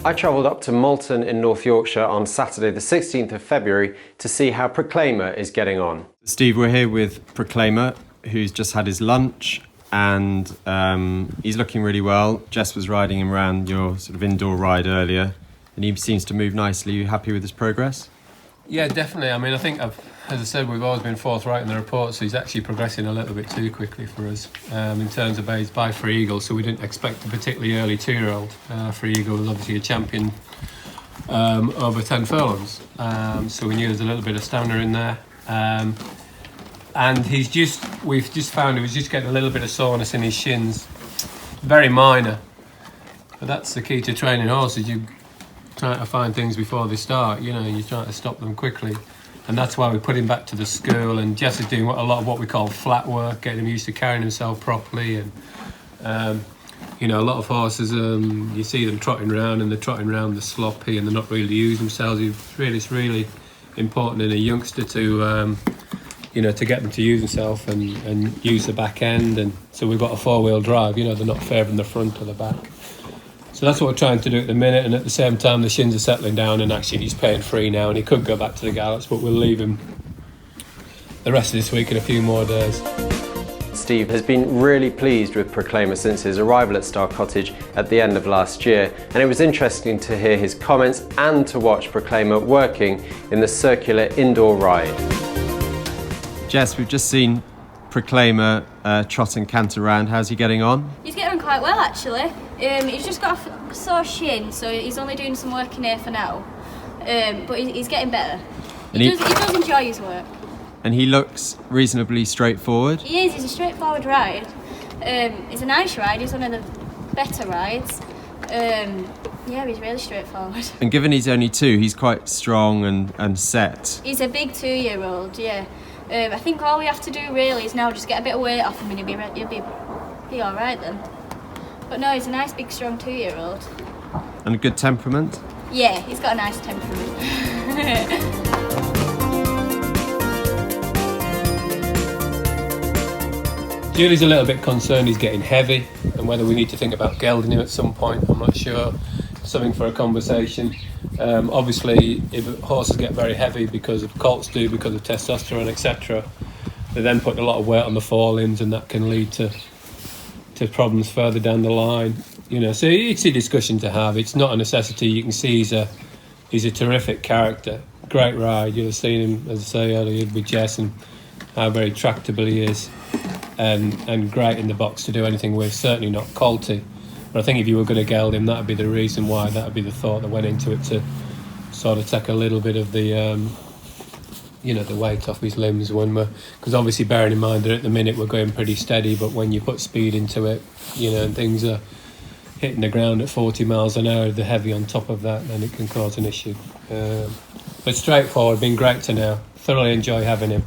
I travelled up to Malton in North Yorkshire on Saturday the 16th of February to see how Proclaimer is getting on. Steve, we're here with Proclaimer, who's just had his lunch and he's looking really well. Jess was riding him around your sort of indoor ride earlier and he seems to move nicely. Are you happy with his progress? Yeah, definitely. I mean, I think, as I said, we've always been forthright in the reports. So he's actually progressing a little bit too quickly for us in terms of age by Free Eagle. So we didn't expect a particularly early 2-year-old. Free Eagle was obviously a champion over 10 furlongs. So we knew there's a little bit of stamina in there. And we've just found he was just getting a little bit of soreness in his shins. Very minor. But that's the key to training horses. You trying to find things before they start, you're trying to stop them quickly, and that's why we put him back to the school. And Jess is doing a lot of what we call flat work, getting him used to carrying himself properly. And a lot of horses, you see them trotting around and they're trotting around, they're sloppy and they're not really using themselves. It's really important in a youngster to get them to use themselves and use the back end. And so we've got a 4-wheel drive, they're not favouring the front or the back. So that's what we're trying to do at the minute, and at the same time the shins are settling down, and actually he's paying free now and he could go back to the gallops, but we'll leave him the rest of this week and a few more days. Steve has been really pleased with Proclaimer since his arrival at Star Cottage at the end of last year, and it was interesting to hear his comments and to watch Proclaimer working in the circular indoor ride. Jess, we've just seen Proclaimer trot and canter around. How's he getting on? He's getting on quite well, actually. He's just got a sore shin, so he's only doing some work in here for now. But he's getting better. He does enjoy his work. And he looks reasonably straightforward? He is. He's a straightforward ride. It's a nice ride. He's one of the better rides. He's really straightforward. And given he's only 2, he's quite strong and set. He's a big 2-year-old, yeah. I think all we have to do really is now just get a bit of weight off him and he'll be all right then. But no, he's a nice big strong 2-year-old. And a good temperament? Yeah, he's got a nice temperament. Julie's a little bit concerned he's getting heavy, and whether we need to think about gelding him at some point, I'm not sure. Something for a conversation. Obviously, if horses get very heavy because of testosterone, etc., they then put a lot of weight on the forelimbs, and that can lead to problems further down the line. So it's a discussion to have. It's not a necessity. You can see he's a terrific character, great ride. You'll have seen him, as I say earlier, with Jess, and how very tractable he is, and great in the box to do anything with. Certainly not colty. But I think if you were going to geld him, that would be the reason why. That would be the thought that went into it, to sort of take a little bit of the, the weight off his limbs because obviously bearing in mind that at the minute we're going pretty steady, but when you put speed into it, and things are hitting the ground at 40 miles an hour, the heavy on top of that, then it can cause an issue. But straightforward, been great to now. Thoroughly enjoy having him.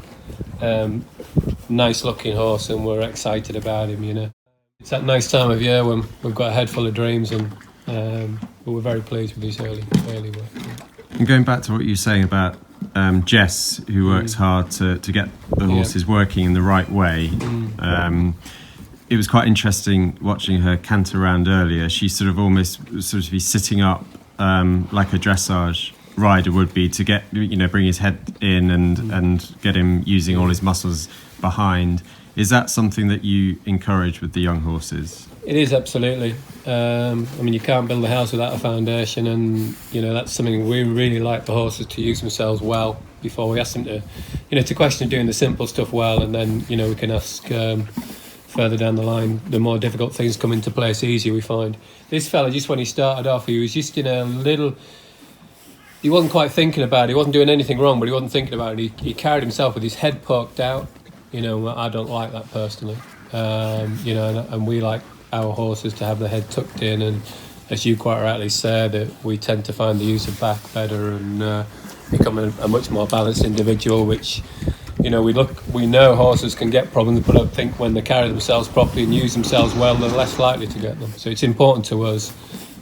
Nice looking horse, and we're excited about him, It's that nice time of year when we've got a head full of dreams, and but we're very pleased with his early work. And going back to what you were saying about Jess, who works hard to get the horses working in the right way, it was quite interesting watching her canter around earlier. She sort of be sitting up like a dressage rider would be, to get bring his head in and get him using all his muscles behind. Is that something that you encourage with the young horses? It is, absolutely. You can't build a house without a foundation, and that's something we really like the horses to use themselves well before we ask them to question doing the simple stuff well, and then we can ask further down the line. The more difficult things come into place easier, we find. This fella, just when he started off, he was just he wasn't quite thinking about it. He wasn't doing anything wrong, but he wasn't thinking about it. He carried himself with his head poked out. I don't like that personally. And we like our horses to have the head tucked in, and as you quite rightly said, that we tend to find the use of back better and become a much more balanced individual, which we know horses can get problems, but I think when they carry themselves properly and use themselves well, they're less likely to get them. So it's important to us.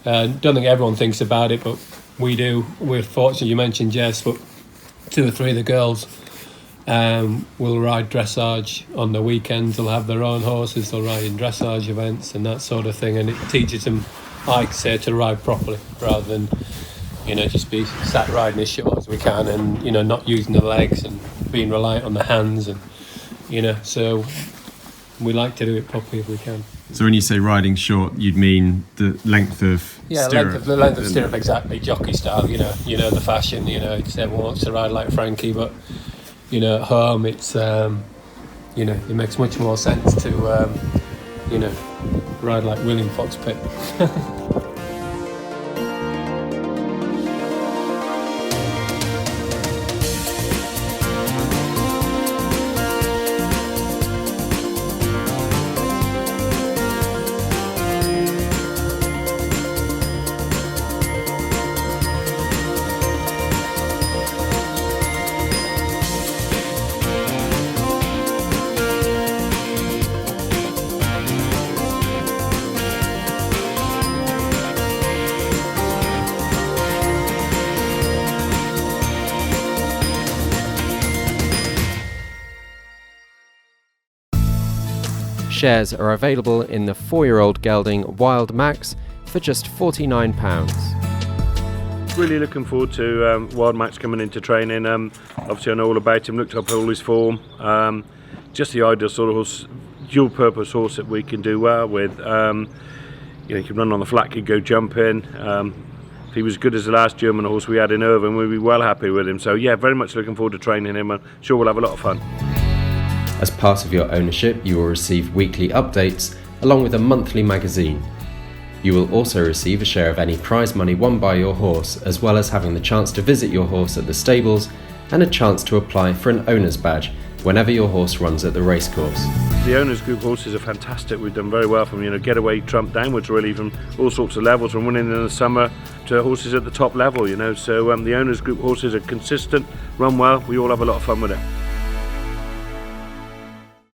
Don't think everyone thinks about it, but we do. We're fortunate. You mentioned Jess, but 2 or 3 of the girls will ride dressage on the weekends. They'll have their own horses. They'll ride in dressage events and that sort of thing, and it teaches them I say, to ride properly, rather than, just be sat riding as short as we can, and not using the legs and being reliant on the hands, and so we like to do it properly if we can. So when you say riding short, you'd mean the length of stirrup? The length of stirrup, exactly, jockey style. The fashion. Everyone wants to ride like Frankie, but at home it's it makes much more sense to ride like William Fox-Pitt. Shares are available in the 4-year-old gelding Wild Max for just £49. Really looking forward to Wild Max coming into training. Obviously I know all about him, looked up all his form. Just the ideal sort of horse, dual purpose horse that we can do well with. He can run on the flat, could go jumping. If he was as good as the last German horse we had in Irvine, we'd be well happy with him. So yeah, very much looking forward to training him, and sure we'll have a lot of fun. As part of your ownership, you will receive weekly updates along with a monthly magazine. You will also receive a share of any prize money won by your horse, as well as having the chance to visit your horse at the stables and a chance to apply for an owner's badge whenever your horse runs at the racecourse. The owners group horses are fantastic. We've done very well from getaway trump downwards, really, from all sorts of levels, from winning in the summer to horses at the top level. So the owners group horses are consistent, run well. We all have a lot of fun with it.